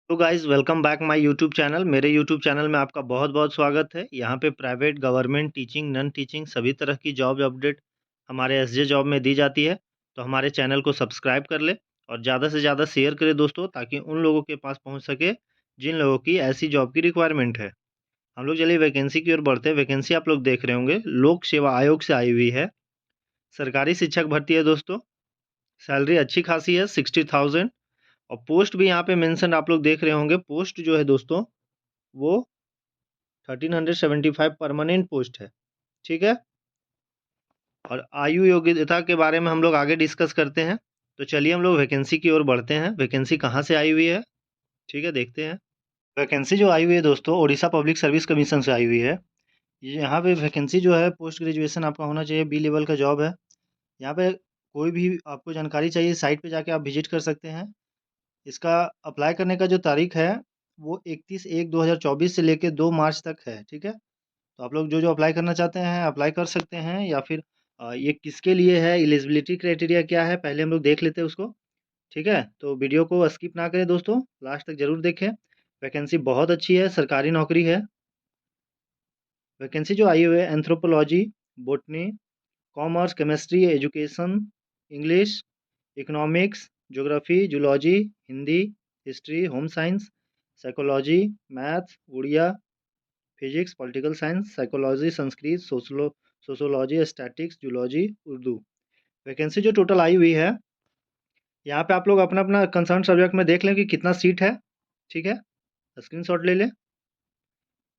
तो guys welcome back my YouTube channel. मेरे YouTube channel में आपका बहुत-बहुत स्वागत है। यहाँ पे private, government, teaching, non teaching सभी तरह की जॉब अपडेट हमारे एसजे जॉब में दी जाती है। तो हमारे चैनल को सब्सक्राइब कर लें और ज़्यादा से ज़्यादा शेयर करें दोस्तों, ताकि उन लोगों के पास पहुँच सके जिन लोगों की ऐसी जॉब की रिक्वायरमेंट है। हम लोग चलिए वैकेंसी की ओर बढ़ते हैं। वैकेंसी आप लोग देख रहे होंगे, लोक सेवा आयोग से आई हुई है। सरकारी शिक्षक भर्ती है दोस्तों। सैलरी अच्छी खासी है 60,000 और पोस्ट भी यहाँ पे मेंशन आप लोग देख रहे होंगे। पोस्ट जो है दोस्तों वो 1375 परमानेंट पोस्ट है, ठीक है? और आयु योग्यता के बारे में हम लोग आगे डिस्कस करते हैं। तो चलिए हम लोग वैकेंसी की ओर बढ़ते हैं। वैकेंसी कहाँ से आई हुई है, ठीक है, देखते हैं। वैकेंसी जो आई हुई है दोस्तों, ओडिशा पब्लिक सर्विस कमीशन से आई हुई है। ये यहाँ पे वैकेंसी जो है, पोस्ट ग्रेजुएशन आपका होना चाहिए, बी लेवल का जॉब है। यहाँ पे कोई भी आपको जानकारी चाहिए, साइट पे जाके आप विजिट कर सकते हैं। इसका अप्लाई करने का जो तारीख है, वो 31/1/2024 से लेके 2 मार्च तक है, ठीक है? तो आप लोग जो अप्लाई करना चाहते हैं अप्लाई कर सकते हैं, या फिर ये किसके लिए है, एलिजिबिलिटी क्राइटेरिया क्या है, पहले हम लोग देख लेते हैं उसको, ठीक है? तो वीडियो को स्किप ना करें दोस्तों, लास्ट तक ज़रूर देखें। वैकेंसी बहुत अच्छी है, सरकारी नौकरी है। वैकेंसी जो आई हुई है, anthropology, botany, commerce, chemistry, education, English, economics, geography, zoology, Hindi, history, home science, psychology, maths, Odia, physics, political science, psychology, Sanskrit, sociology, statistics, zoology, Urdu. Vacancy जो टोटल आई हुई है, यहाँ पे आप लोग अपना-अपना कंसर्न सब्जेक्ट में देख लें कि कितना सीट है, ठीक है? स्क्रीनशॉट ले लें।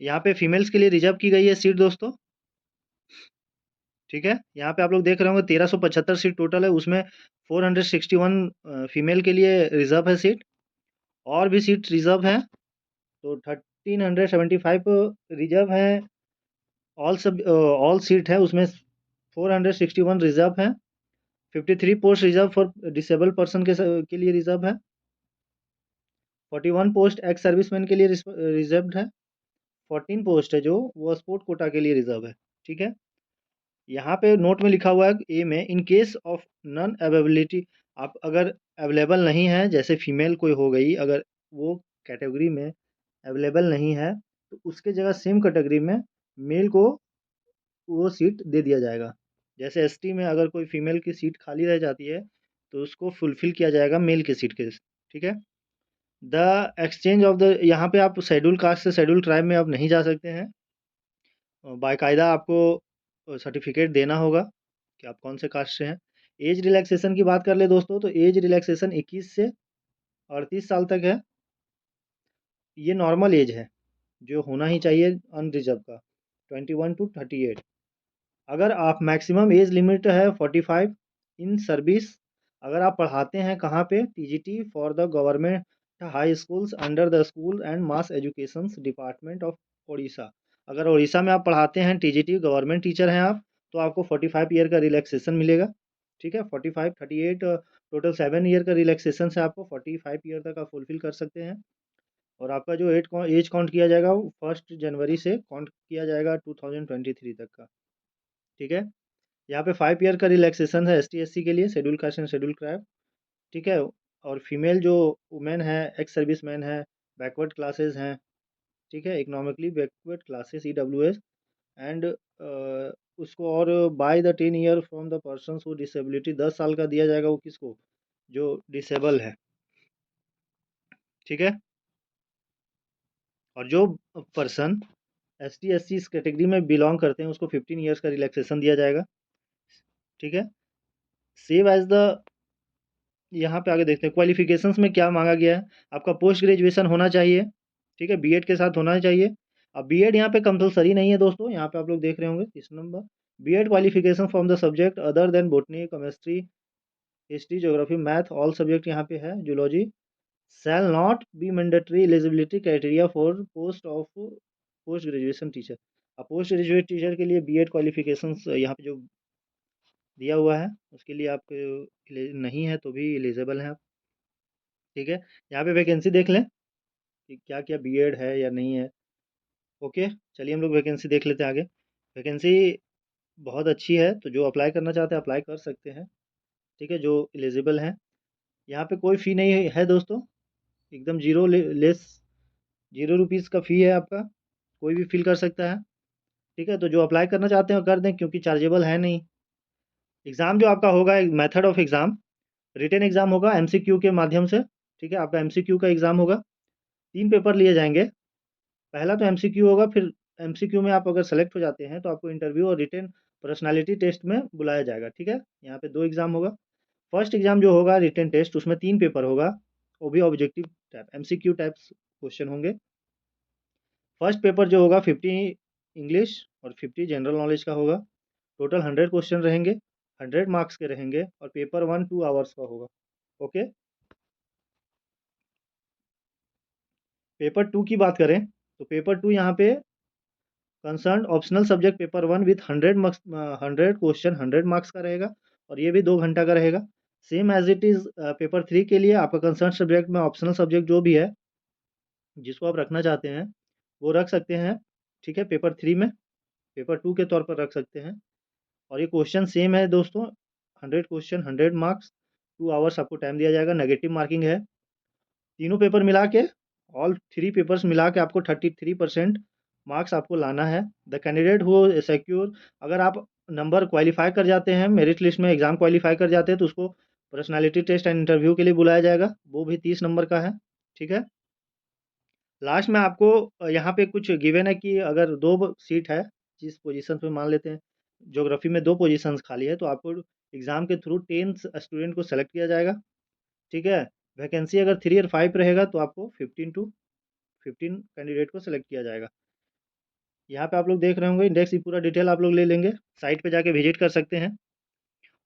यहाँ पे फीमेल्स के लिए रिज़र्व की गई है सीट दोस्तों, ठीक है? यहाँ पे आप लोग देख रहे होंगे 1375 सीट टोटल है, उसमें 461 फीमेल के लिए रिज़र्व है सीट, और भी सीट रिज़र्व हैं, तो 1375 रिज़र्व हैं। ऑल सीट है, उसमें 461 रिज़र्व हैं। 53 post reserve for disable person के लिए रिज़र्व है। 41 पोस्ट एक्स सर्विसमैन के लिए रिज़र्व्ड है। 14 पोस्ट है जो वो स्पोर्ट कोटा के लिए रिज़र्व है, ठीक है? यहाँ पे नोट में लिखा हुआ है ए में, in case of non availability, आप अगर अवेलेबल नहीं है, जैसे फीमेल कोई हो गई, अगर वो कैटेगरी में अवेलेबल नहीं है, तो उसके जगह सेम कैटेगरी में मेल को वो सीट दे दिया जाएगा। जैसे एसटी में अगर कोई फीमेल की सीट खाली रह जाती है, तो उसको फुलफ़िल किया जाएगा मेल की सीट के, ठीक है? द एक्सचेंज ऑफ द, यहाँ पे आप शेड्यूल कास्ट से शेड्यूल ट्राइब में आप नहीं जा सकते हैं। बाकायदा आपको सर्टिफ़िकेट देना होगा कि आप कौन से कास्ट से हैं। एज रिलैक्सेशन की बात कर ले दोस्तों, तो एज रिलैक्सेशन 21 से 38 साल तक है। ये नॉर्मल एज है, जो होना ही चाहिए अनरिज़र्व का, 21 टू 38। अगर आप मैक्सिमम एज लिमिट है 45 इन सर्विस। अगर आप पढ़ाते हैं कहाँ पे, TGT for the government high schools under the school and mass education department of Orissa. अगर उड़ीसा में आप पढ़ाते हैं, टीजीटी गवर्नमेंट टीचर हैं आप, तो आपको 45 ईयर का रिलैक्सेशन मिलेगा, ठीक है? 45 38 टोटल 7 ईयर का रिलैक्सेशन से आपको 45 ईयर तक आप फुलफिल कर सकते हैं। और आपका जो एज काउंट किया जाएगा, वो 1 जनवरी से काउंट किया जाएगा 2023 तक का, ठीक है? यहाँ पे 5 ईयर का रिलैक्सेशन है एसटी एससी के लिए, schedule caste and schedule tribe, ठीक है? और फीमेल जो वुमेन है, एक्स सर्विसमैन है, बैकवर्ड क्लासेस हैं, ठीक है? Economically backward classes EWS and उसको, और by the 10 year from the person who disability, 10 साल का दिया जाएगा वो किसको, जो डिसेबल है, ठीक है? और जो person S T S C इस कैटेगरी में बिलोंग करते हैं, उसको 15 ईयर्स का रिलैक्सेशन दिया जाएगा, ठीक है? सेव एज द, यहाँ पे आगे देखते हैं क्वालिफिकेशंस में क्या मांगा गया है। आपका पोस्ट ग्रेजुएशन होना चाहिए, ठीक है? बीएड के साथ होना चाहिए। अब बीएड यहाँ पे कंपलसरी नहीं है दोस्तों, यहाँ पे आप लोग देख रहे होंगे 3 number, BEd qualification from the subject other than botany, chemistry, history, geography, math, all subject यहाँ पे है, zoology shall not be mandatory eligibility criteria for post of post graduation teacher. अब पोस्ट ग्रेजुएट टीचर के लिए BEd qualifications यहाँ पे जो दिया हुआ है, उसके लिए आप नहीं है तो भी एलिजिबल हैं आप, ठीक है? यहाँ पे वैकेंसी देख लें कि क्या-क्या बीएड है या नहीं है। ओके, चलिए हम लोग वैकेंसी देख लेते हैं आगे। वैकेंसी बहुत अच्छी है, तो जो अप्लाई करना चाहते हैं अप्लाई कर सकते हैं, ठीक है? जो एलिजिबल हैं। यहाँ पे कोई फ़ी नहीं है दोस्तों, एकदम जीरो लेस, 0 रुपीज़ का फ़ी है आपका, कोई भी फिल कर सकता है। ठीक है, तो जो अप्लाई करना चाहते हैं वो कर दें, क्योंकि चार्जेबल है नहीं। एग्ज़ाम जो आपका होगा, method of exam, written exam होगा एमसीक्यू के माध्यम से। ठीक है, आपका एमसीक्यू का एग्ज़ाम होगा, 3 पेपर लिए जाएंगे। पहला तो एमसीक्यू होगा, फिर एमसीक्यू में आप अगर सेलेक्ट हो जाते हैं तो आपको इंटरव्यू और रिटन पर्सनालिटी टेस्ट में बुलाया जाएगा। ठीक है, यहाँ पे 2 एग्ज़ाम होगा। फर्स्ट एग्ज़ाम जो होगा रिटन टेस्ट, उसमें 3 पेपर होगा, वो भी objective type MCQ types question होंगे। फर्स्ट पेपर जो होगा 50 इंग्लिश और 50 जनरल नॉलेज का होगा। टोटल 100 क्वेश्चन रहेंगे, 100 मार्क्स के रहेंगे, और पेपर 1 2 आवर्स का होगा। ओके। पेपर 2 की बात करें तो पेपर 2 यहाँ पे concern optional subject paper 1 with 100 marks, 100 question 100 marks का रहेगा, और ये भी 2 घंटा का रहेगा। Same as it is paper 3 के लिए आपका कंसर्न सब्जेक्ट में ऑप्शनल सब्जेक्ट जो भी है जिसको आप रखना चाहते हैं वो रख सकते हैं। ठीक है, पेपर 3 में पेपर 2 के तौर पर रख सकते हैं। और ये क्वेश्चन सेम है दोस्तों, 100 क्वेश्चन 100 मार्क्स, 2 आवर्स आपको टाइम दिया जाएगा। नेगेटिव मार्किंग है। तीनों पेपर मिला के, ऑल 3 पेपर्स मिला के आपको 33% मार्क्स आपको लाना है। द कैंडिडेट हु सिक्योर, अगर आप नंबर क्वालिफाई कर जाते हैं, मेरिट लिस्ट में एग्ज़ाम क्वालिफाई कर जाते हैं, तो उसको पर्सनालिटी टेस्ट एंड इंटरव्यू के लिए बुलाया जाएगा, वो भी 30 नंबर का है। ठीक है। लास्ट में आपको यहाँ पे कुछ गिवन है कि अगर 2 सीट है, जिस पोजीशन पे मान लेते हैं ज्योग्राफी में 2 पोजीशंस खाली है, तो आपको एग्ज़ाम के थ्रू 10 स्टूडेंट को सेलेक्ट किया जाएगा। ठीक है। वैकेंसी अगर 3 और 5 रहेगा तो आपको 15 टू 15 कैंडिडेट को सेलेक्ट किया जाएगा। यहाँ पे आप लोग देख रहे होंगे इंडेक्स की पूरा डिटेल आप लोग ले लेंगे, साइट पे जाके विजिट कर सकते हैं।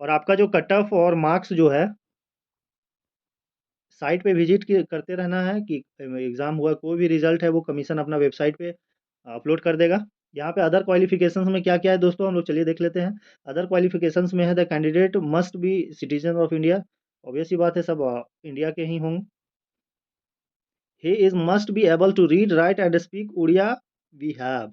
और आपका जो कट ऑफ और मार्क्स जो है, साइट पे विजिट करते रहना है कि एग्ज़ाम हुआ, कोई भी रिजल्ट है वो कमीशन अपना वेबसाइट पे अपलोड कर देगा। यहाँ पे अदर क्वालिफिकेशंस में क्या क्या है दोस्तों, हम लोग चलिए देख लेते हैं। अदर क्वालिफिकेशंस में है the candidate must be citizen of India, obvious सी बात है, सब इंडिया के ही होंगे। He is must be able to read write and speak Odia we have,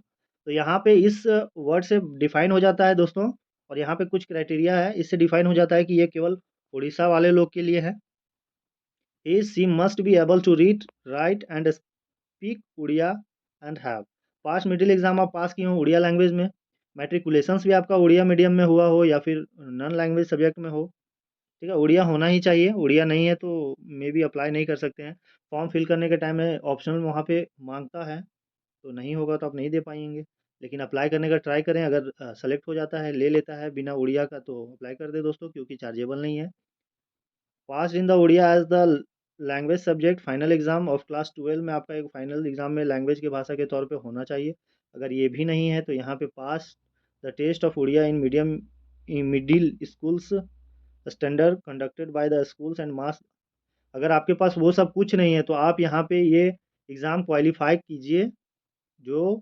तो यहाँ पे इस वर्ड से डिफाइन हो जाता है दोस्तों। और यहाँ पे कुछ क्राइटेरिया है, इससे डिफाइन हो जाता है कि ये केवल उड़ीसा वाले लोग के लिए है। He she must be able to read write and speak Odia and have pass middle exam आप पास किए हो उड़िया लैंग्वेज में, मैट्रिकुलेशंस भी आपका उड़िया मीडियम में हुआ हो या फिर नॉन लैंग्वेज सब्जेक्ट में हो। ठीक है, उड़िया होना ही चाहिए, उड़िया नहीं है तो मे बी अप्लाई नहीं कर सकते हैं। फॉर्म फिल करने के टाइम में ऑप्शनल वहाँ पे मांगता है, तो नहीं होगा तो आप नहीं दे पाएंगे। लेकिन अप्लाई करने का ट्राई करें, अगर सेलेक्ट हो जाता है, ले लेता है बिना उड़िया का, तो अप्लाई कर दे दोस्तों, क्योंकि चार्जेबल नहीं है। Pass in the Odia as the language subject final exam of class 12 में आपका एक फाइनल एग्जाम में लैंग्वेज की भाषा के तौर पे होना चाहिए। अगर ये भी नहीं है तो यहाँ पे pass the test of Odia in medium in middle schools standard conducted by the schools and mass. अगर आपके पास वो सब कुछ नहीं है तो आप यहाँ पे ये एग्ज़ाम क्वालिफाई कीजिए, जो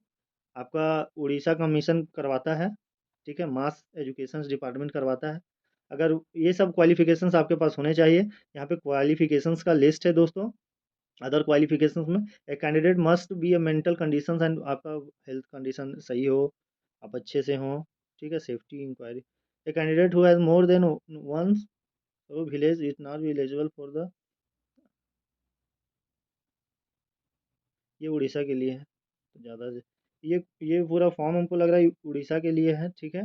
आपका उड़ीसा कमीशन करवाता है। ठीक है, मास एजुकेशन डिपार्टमेंट करवाता है। अगर ये सब क्वालिफिकेशंस आपके पास होने चाहिए। यहाँ पे क्वालिफिकेशंस का लिस्ट है दोस्तों। अदर क्वालिफिकेशंस में a candidate must be a mental conditions and आपका हेल्थ कंडीशन सही हो, आप अच्छे से हों। ठीक है, safety inquiry a candidate who has more than once village is not be eligible for the, ये उड़ीसा के लिए है तो ज़्यादा ये पूरा फॉर्म हमको लग रहा है उड़ीसा के लिए है। ठीक है,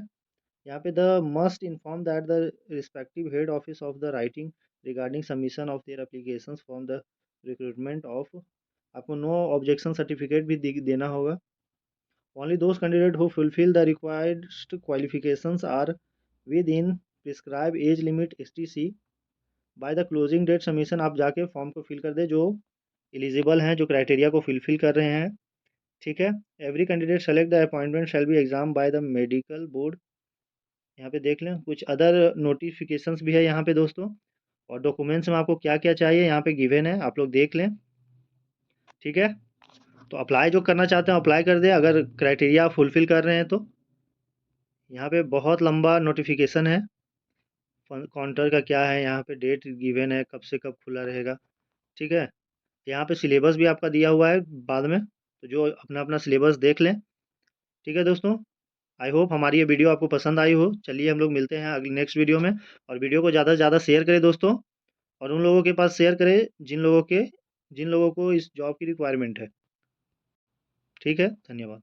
यहाँ पे the must inform that the respective head office of the writing regarding submission of their applications from the recruitment of, आपको नो ऑब्जेक्शन सर्टिफिकेट भी देना होगा। Only those candidates who fulfil the required qualifications are within prescribe age limit STC by the closing date submission. आप जाके form को fill कर दे जो eligible हैं, जो क्राइटेरिया को फिलफिल कर रहे हैं। ठीक है, every candidate select the appointment shall be exam by the medical board. यहाँ पे देख लें, कुछ अदर नोटिफिकेशंस भी है यहाँ पे दोस्तों। और डॉक्यूमेंट्स में आपको क्या क्या चाहिए यहाँ पे गिवन है, आप लोग देख लें। ठीक है, तो अप्लाई जो करना चाहते हैं अप्लाई कर दें, अगर क्राइटेरिया फुलफिल कर रहे हैं तो। यहाँ पे बहुत लंबा नोटिफिकेशन है, काउंटर का क्या है, यहाँ पे डेट गिवन है कब से कब खुला रहेगा। ठीक है, यहाँ पे सिलेबस भी आपका दिया हुआ है बाद में, तो जो अपना अपना सिलेबस देख लें। ठीक है दोस्तों, आई होप हमारी ये वीडियो आपको पसंद आई हो। चलिए हम लोग मिलते हैं अगले नेक्स्ट वीडियो में। और वीडियो को ज़्यादा से ज़्यादा शेयर करें दोस्तों, और उन लोगों के पास शेयर करें जिन लोगों के जिन लोगों को इस जॉब की रिक्वायरमेंट है। ठीक है, धन्यवाद।